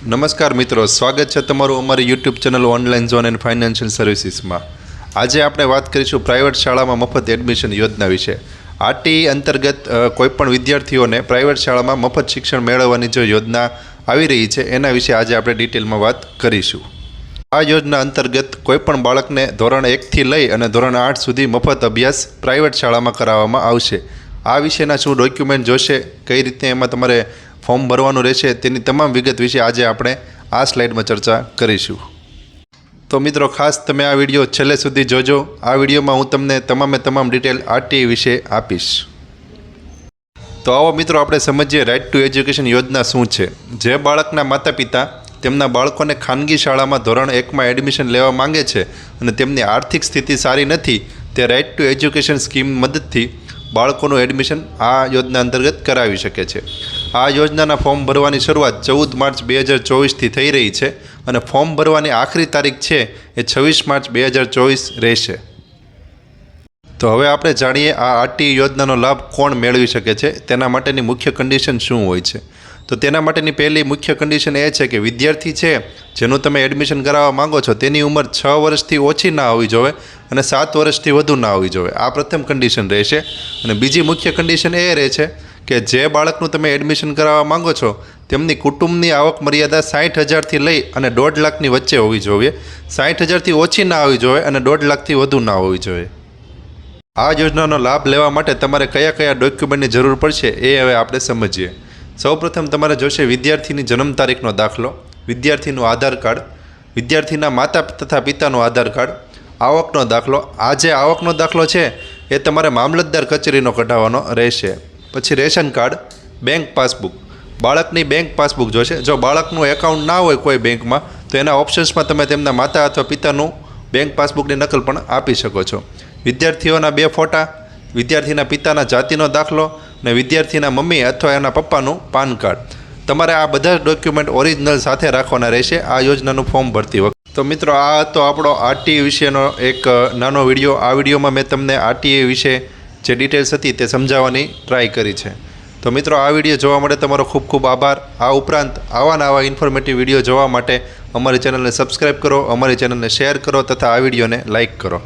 નમસ્કાર મિત્રો, સ્વાગત છે તમારું અમારી YouTube channel online zone and financial સર્વિસીસમાં। આજે આપણે વાત કરીશું પ્રાઇવેટ શાળામાં મફત એડમિશન યોજના વિશે। આરટીઈ અંતર્ગત કોઈપણ વિદ્યાર્થીઓને પ્રાઇવેટ શાળામાં મફત શિક્ષણ મેળવવાની જો યોજના આવી રહી છે એના વિશે આજે આપણે ડિટેલમાં વાત કરીશું। આ યોજના અંતર્ગત કોઈપણ બાળકને ધોરણ 1થી લઈ અને ધોરણ 8 સુધી મફત અભ્યાસ પ્રાઇવેટ શાળામાં કરાવવામાં આવશે। આ વિશેના શું ડોક્યુમેન્ટ જોશે, કઈ રીતે એમાં તમારે ફોર્મ ભરવાનું રહેશે, તેની તમામ વિગત વિશે આજે આપણે આ સ્લાઇડમાં ચર્ચા કરીશું। તો મિત્રો, ખાસ તમે આ વિડીયો છેલ્લે સુધી જોજો। આ વિડીયોમાં હું તમને તમામ ડિટેલ આરટીઈ વિશે આપીશ। તો આવો મિત્રો, આપણે સમજીએ રાઇટ ટુ એજ્યુકેશન યોજના શું છે। જે બાળકના માતા પિતા તેમના બાળકોને ખાનગી શાળામાં ધોરણ 1માં એડમિશન લેવા માંગે છે અને તેમની આર્થિક સ્થિતિ સારી નથી, તે રાઇટ ટુ એજ્યુકેશન સ્કીમ મદદથી બાળકોનું એડમિશન આ યોજના અંતર્ગત કરાવી શકે છે। આ યોજનાના ફોર્મ ભરવાની શરૂઆત 14 માર્ચ 2024થી થઈ રહી છે અને ફોર્મ ભરવાની આખરી તારીખ છે એ 26 માર્ચ 2024 રહેશે। તો હવે આપણે જાણીએ આ આરટીઈ યોજનાનો લાભ કોણ મેળવી શકે છે, તેના માટેની મુખ્ય કન્ડિશન શું હોય છે। તો તેના માટેની પહેલી મુખ્ય કન્ડિશન એ છે કે વિદ્યાર્થી છે જેનું તમે એડમિશન કરાવવા માંગો છો તેની ઉંમર 6 વર્ષથી ઓછી ના હોવી જોઈએ અને 7 વર્ષથી વધુ ના હોવી જોઈએ। આ પ્રથમ કન્ડિશન રહેશે। અને બીજી મુખ્ય કન્ડિશન એ રહે છે કે જે બાળકનું તમે એડમિશન કરાવવા માંગો છો તેમની કુટુંબની આવક મર્યાદા 60,000થી લઈ અને 1.5 લાખની વચ્ચે હોવી જોઈએ। 60,000થી ઓછી ના હોવી જોઈએ અને 1.5 લાખથી વધુ ના હોવી જોઈએ। આ યોજનાનો લાભ લેવા માટે તમારે કયા ડોક્યુમેન્ટની જરૂર પડશે એ હવે આપણે સમજીએ। સૌપ્રથમ તમારે જોશે વિદ્યાર્થીની જન્મ તારીખનો દાખલો, વિદ્યાર્થીનું આધાર કાર્ડ, વિદ્યાર્થીના માતા તથા પિતાનું આધાર કાર્ડ, આવકનો દાખલો। આ જે આવકનો દાખલો છે એ તમારે મામલતદાર કચેરીનો કઢાવવાનો રહેશે। પછી રેશન કાર્ડ, બેંક પાસબુક, બાળકની બેંક પાસબુક જોશે। જો બાળકનું એકાઉન્ટ ના હોય કોઈ બેંકમાં તો એના ઓપ્શન્સમાં તમે તેમના માતા અથવા પિતાનું બેંક પાસબુકની નકલ પણ આપી શકો છો। વિદ્યાર્થીઓના 2 ફોટા, વિદ્યાર્થીના પિતાના જાતિનો દાખલો અને વિદ્યાર્થીના મમ્મી અથવા એના પપ્પાનું પાન કાર્ડ, તમારે આ બધા ડોક્યુમેન્ટ ઓરિજિનલ સાથે રાખવાના રહેશે આ યોજનાનું ફોર્મ ભરતી વખતે। તો મિત્રો, આ હતો આપણો આરટીઈ વિશેનો એક નાનો વિડીયો। આ વિડીયોમાં મેં તમને આરટીઈ વિશે જે ડિટેલ્સ હતી તે સમજાવવાની ટ્રાય કરી છે। તો મિત્રો, આ વિડીયો જોવા માટે તમારો ખૂબ આભાર। આ ઉપરાંત આવા ઇન્ફોર્મેટિવ વિડીયો જોવા માટે અમારી ચેનલને સબસ્ક્રાઈબ કરો, અમારી ચેનલને શેર કરો તથા આ વિડીયોને લાઇક કરો।